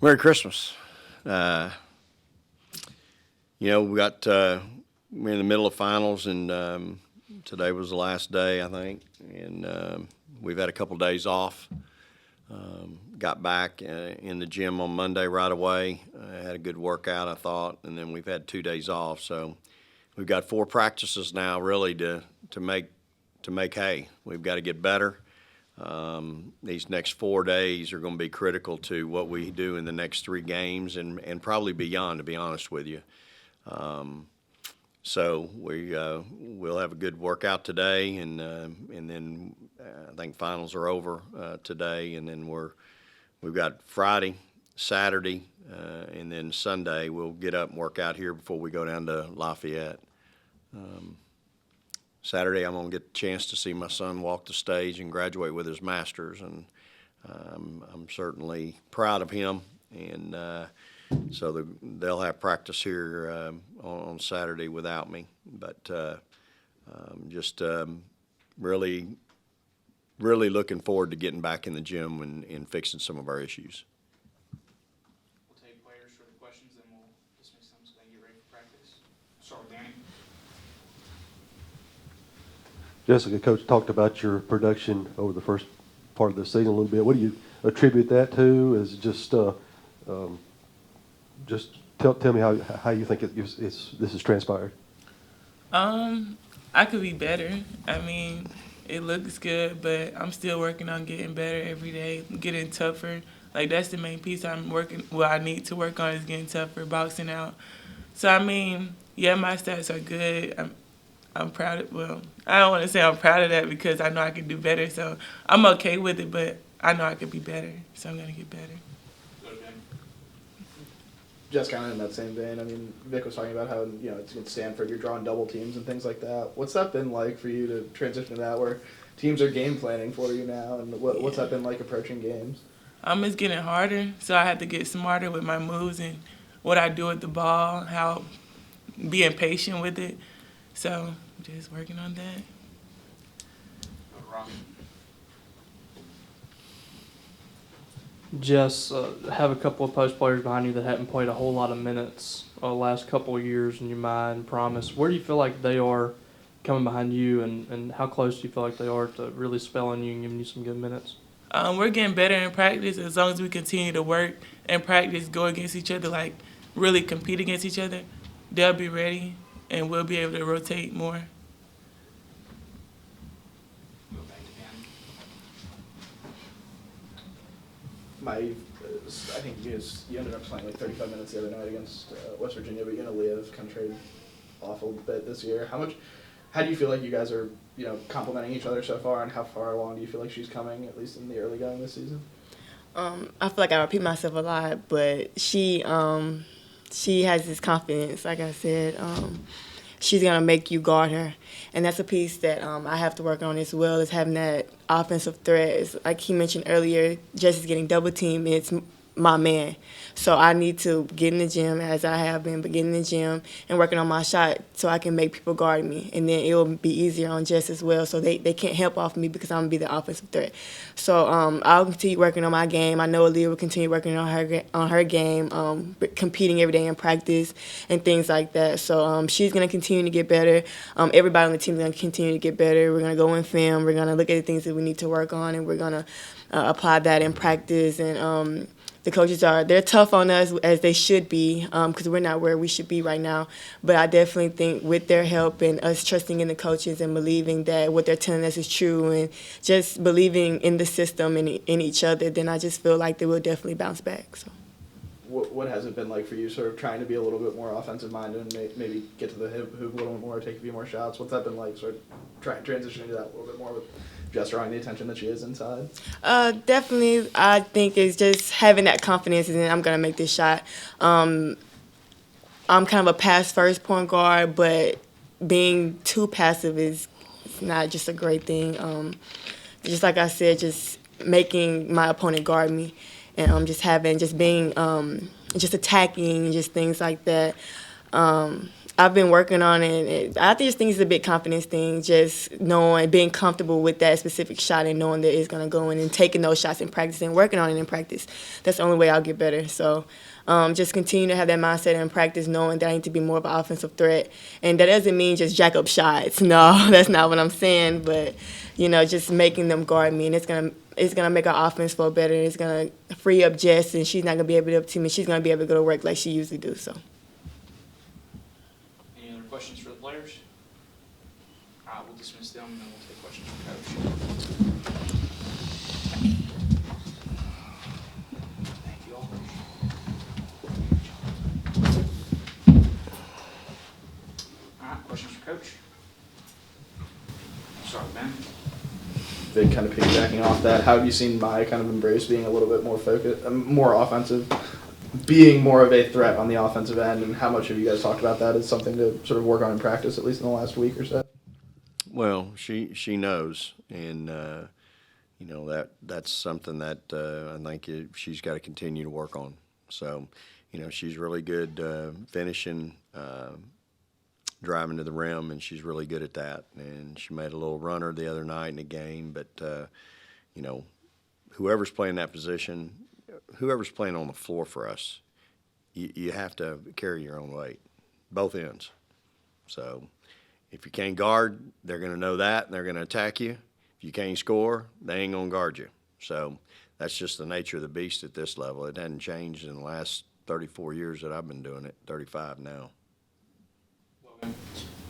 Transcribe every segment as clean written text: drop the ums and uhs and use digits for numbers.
Merry Christmas. We're in the middle of finals, and today was the last day, I think, and we've had a couple days off. Got back in the gym on Monday right away. Had a good workout, I thought, and then we've had 2 days off. So we've got 4 practices now, really, to make hay. We've got to get better. These next 4 days are going to be critical to what we do in the next 3 games and probably beyond, to be honest with you. So we'll have a good workout today, and then I think finals are over today, and then we've got Friday, Saturday, and then Sunday we'll get up and work out here before we go down to Lafayette. Saturday, I'm going to get a chance to see my son walk the stage and graduate with his master's, and I'm certainly proud of him. And so they'll have practice here on Saturday without me. But just really looking forward to getting back in the gym and fixing some of our issues. We'll take players for the questions, then we'll dismiss them so they can get ready for practice. Start with Danny. Jessica, Coach talked about your production over the first part of the season a little bit. What do you attribute that to? Is it just tell me how you think this has transpired? I could be better. I mean, it looks good, but I'm still working on getting better every day, getting tougher. Like, that's the main piece I need to work on is getting tougher, boxing out. So, I mean, yeah, my stats are good. I'm proud of, I don't want to say I'm proud of that because I know I can do better. So I'm okay with it, but I know I could be better. So I'm going to get better. Just kind of in that same vein, I mean, Vic was talking about how, it's against Stanford, you're drawing double teams and things like that. What's that been like for you to transition to that where teams are game planning for you now, and what's that been like approaching games? It's getting harder, so I have to get smarter with my moves and what I do with the ball, how being patient with it. So just working on that. Jess, have a couple of post players behind you that haven't played a whole lot of minutes the last couple of years in your mind. Promise, where do you feel like they are coming behind you, and how close do you feel like they are to really spelling you and giving you some good minutes? We're getting better in practice as long as we continue to work and practice, go against each other, like really compete against each other. They'll be ready, and we'll be able to rotate more. I think you ended up playing like 35 minutes the other night against West Virginia, but Liv kind of traded awful bit this year. How do you feel like you guys are, complimenting each other so far, and how far along do you feel like she's coming, at least in the early going this season? I feel like I repeat myself a lot, but she has this confidence. Like I said, she's gonna make you guard her, and that's a piece that I have to work on as well, is having that offensive threat. It's, like he mentioned earlier, Jesse's getting double teamed. It's my man. So I need to get in the gym, as I have been, but get in the gym and working on my shot so I can make people guard me. And then it will be easier on Jess as well, so they can't help off me because I'm going to be the offensive threat. So I'll continue working on my game. I know Aaliyah will continue working on her game, competing every day in practice and things like that. So she's going to continue to get better. Everybody on the team is going to continue to get better. We're going to go in film. We're going to look at the things that we need to work on, and we're going to apply that in practice. And the coaches they're tough on us, as they should be, because we're not where we should be right now. But I definitely think with their help and us trusting in the coaches and believing that what they're telling us is true and just believing in the system and in each other, then I just feel like they will definitely bounce back. So, what has it been like for you, sort of trying to be a little bit more offensive-minded and maybe get to the hoop a little bit more, take a few more shots? What's that been like, sort of transitioning to that a little bit more with just drawing the attention that she is inside? Definitely, I think it's just having that confidence, and I'm going to make this shot. I'm kind of a pass-first point guard, but being too passive is not just a great thing. Just like I said, just making my opponent guard me, and just being, just attacking, just things like that. I've been working on it. I just think it's a big confidence thing, just knowing, being comfortable with that specific shot and knowing that it's going to go in and taking those shots in practice and working on it in practice. That's the only way I'll get better. So just continue to have that mindset in practice, knowing that I need to be more of an offensive threat. And that doesn't mean just jack up shots. No, that's not what I'm saying. But, just making them guard me. And it's gonna make our offense flow better. It's going to free up Jess, and she's not going to be able to up to me. She's going to be able to go to work like she usually do. So. Any other questions for the players? All right, we'll dismiss them and then we'll take questions from coach. Thank you all. All right, questions for coach? Sorry, Ben. Vic, kind of piggybacking off that, how have you seen Maya kind of embrace being a little bit more focused, more offensive, being more of a threat on the offensive end, and how much have you guys talked about that as something to sort of work on in practice, at least in the last week or so? Well, she knows, and that's something that I think she's got to continue to work on. So, she's really good finishing, driving to the rim, and she's really good at that. And she made a little runner the other night in the game, but whoever's playing that position, whoever's playing on the floor for us, you have to carry your own weight, both ends. So if you can't guard, they're going to know that, and they're going to attack you. If you can't score, they ain't going to guard you. So that's just the nature of the beast at this level. It hasn't changed in the last 34 years that I've been doing it, 35 now.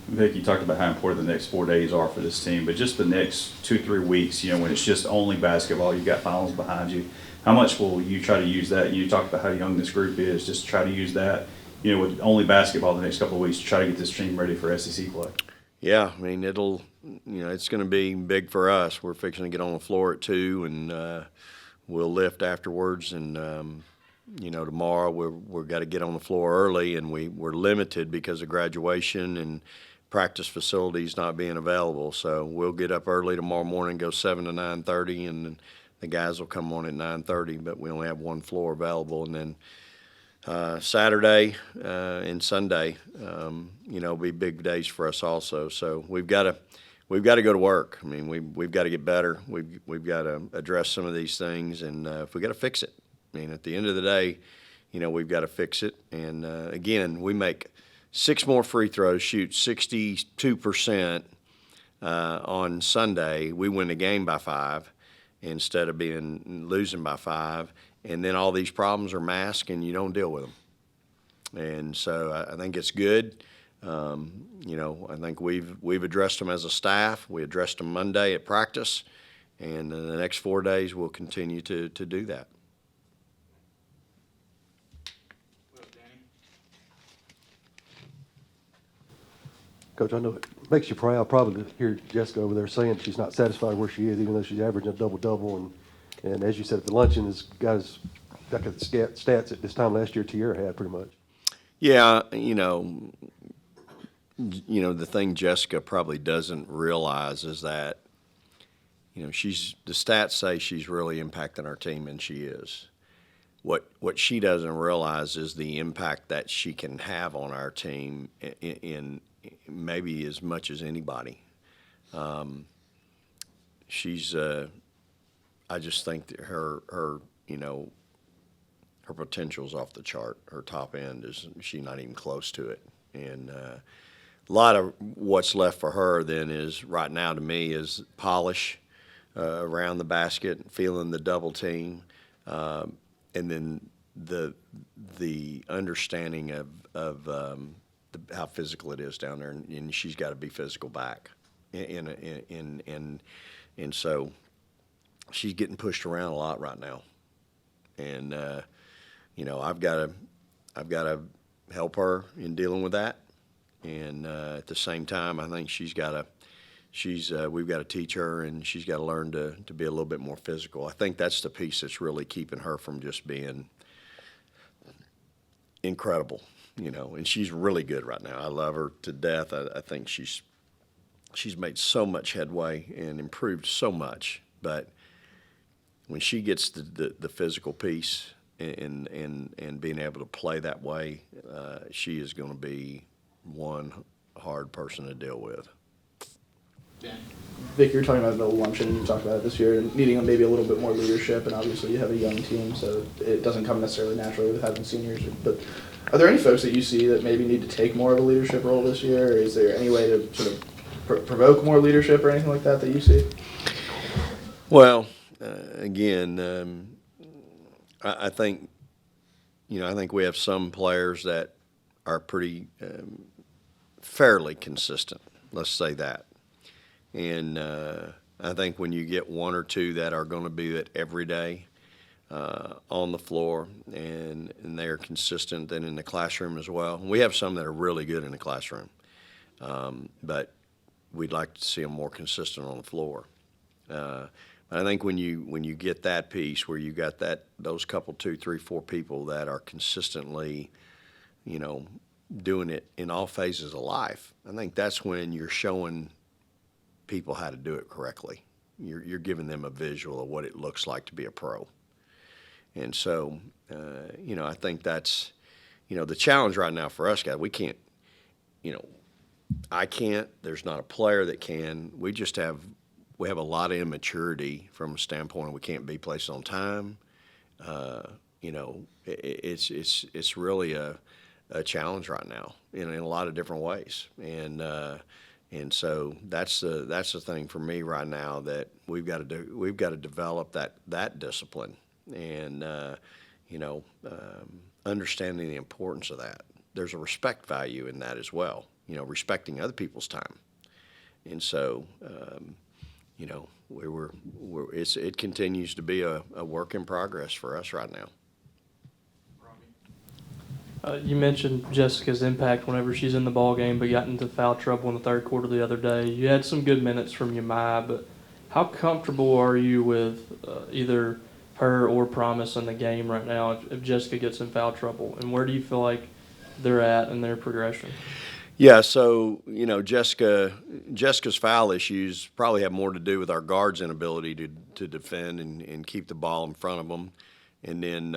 Vic, you talked about how important the next 4 days are for this team, but just the next 2-3 weeks, when it's just only basketball, you've got finals behind you, how much will you try to use that? You talked about how young this group is, just try to use that, with only basketball the next couple of weeks to try to get this team ready for SEC play. Yeah, I mean, it's going to be big for us. We're fixing to get on the floor at 2, and we'll lift afterwards, and tomorrow we've got to get on the floor early, and we're limited because of graduation and practice facilities not being available. So we'll get up early tomorrow morning, go 7 to 9:30, and the guys will come on at 9:30. But we only have one floor available, and then Saturday and Sunday, will be big days for us also. So we've got to go to work. I mean, we've got to get better. We've got to address some of these things, and if we got to fix it. I mean, at the end of the day, we've got to fix it. And again, we make 6 more free throws, shoot 62% on Sunday. We win the game by 5 instead of losing by 5. And then all these problems are masked, and you don't deal with them. And so I think it's good. I think we've addressed them as a staff. We addressed them Monday at practice, and in the next 4 days we'll continue to do that. Coach, I know it makes you proud probably to hear Jessica over there saying she's not satisfied where she is, even though she's averaging a double-double. And as you said at the luncheon, this guy's got the stats at this time last year Tierra had pretty much. Yeah, the thing Jessica probably doesn't realize is that, the stats say she's really impacting our team, and she is. What she doesn't realize is the impact that she can have on our team in maybe as much as anybody. I just think that her potential's off the chart. Her top end she's not even close to it. And a lot of what's left for her then is right now to me is polish around the basket, feeling the double team, and then the understanding of how physical it is down there, and she's got to be physical back, and so she's getting pushed around a lot right now, and I've got to help her in dealing with that, and at the same time I think we've got to teach her, and she's got to learn to be a little bit more physical. I think that's the piece that's really keeping her from just being incredible. And she's really good right now. I love her to death. I think she's made so much headway and improved so much. But when she gets the physical piece and being able to play that way, she is going to be one hard person to deal with. Dan? Vic, you were talking about the luncheon, and you talked about it this year, and needing maybe a little bit more leadership, and obviously you have a young team, so it doesn't come necessarily naturally with having seniors. But are there any folks that you see that maybe need to take more of a leadership role this year, or is there any way to sort of provoke more leadership or anything like that you see? Well, again, I think, I think we have some players that are pretty fairly consistent. Let's say that. And I think when you get one or two that are going to be it every day on the floor and they're consistent, then in the classroom as well. We have some that are really good in the classroom, but we'd like to see them more consistent on the floor. But I think when you get that piece where you got those couple, 2, 3, 4 people that are consistently, doing it in all phases of life, I think that's when you're showing people how to do it correctly. You're giving them a visual of what it looks like to be a pro. And so, I think that's, the challenge right now for us, guys. We can't, I can't. There's not a player that can. We have a lot of immaturity from a standpoint of we can't be placed on time. It's really a challenge right now in a lot of different ways. And so that's the thing for me right now that we've got to do. We've got to develop that discipline and understanding the importance of that. There's a respect value in that as well. Respecting other people's time. And so it continues to be a work in progress for us right now. You mentioned Jessica's impact whenever she's in the ball game, but got into foul trouble in the third quarter the other day. You had some good minutes from Yamai, but how comfortable are you with either her or Promise in the game right now if Jessica gets in foul trouble? And where do you feel like they're at in their progression? Yeah, so, Jessica's foul issues probably have more to do with our guards' inability to defend and keep the ball in front of them. And then,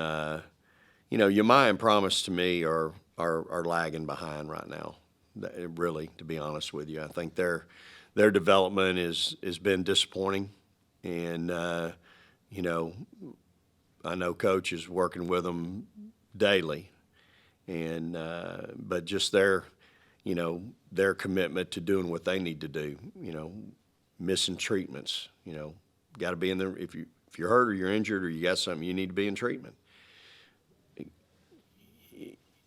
Yamai and Promise to me are lagging behind right now, really, to be honest with you. I think their development has been disappointing. And, I know Coach is working with them daily. And but just their commitment to doing what they need to do, missing treatments, got to be in there. If you're hurt or you're injured or you got something, you need to be in treatment.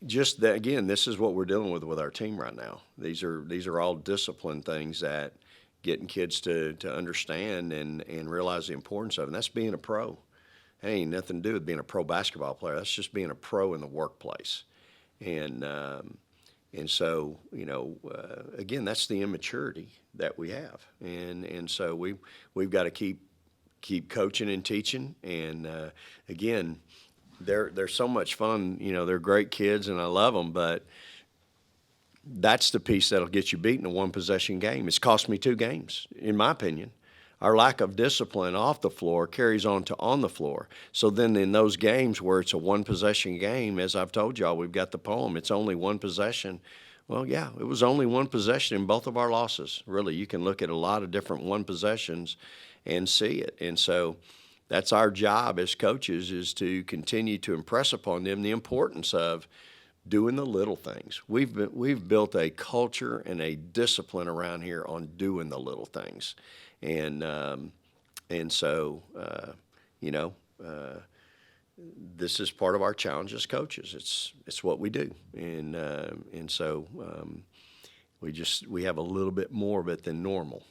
Just that, again, this is what we're dealing with our team right now. These are all discipline things that getting kids to understand and realize the importance of, and that's being a pro. It ain't nothing to do with being a pro basketball player. That's just being a pro in the workplace. And so, again, that's the immaturity that we have. And so we've got to keep coaching and teaching. And, again, they're so much fun. They're great kids and I love them, but that's the piece that'll get you beat in a one-possession game. It's cost me 2 games, in my opinion. Our lack of discipline off the floor carries on to on the floor. So then in those games where it's a one-possession game, as I've told y'all, we've got the poem, it's only one possession. Well, yeah, it was only one possession in both of our losses. Really, you can look at a lot of different one possessions and see it. And so that's our job as coaches, is to continue to impress upon them the importance of doing the little things. We've built a culture and a discipline around here on doing the little things. And so, this is part of our challenge as coaches. It's what we do. And so we have a little bit more of it than normal.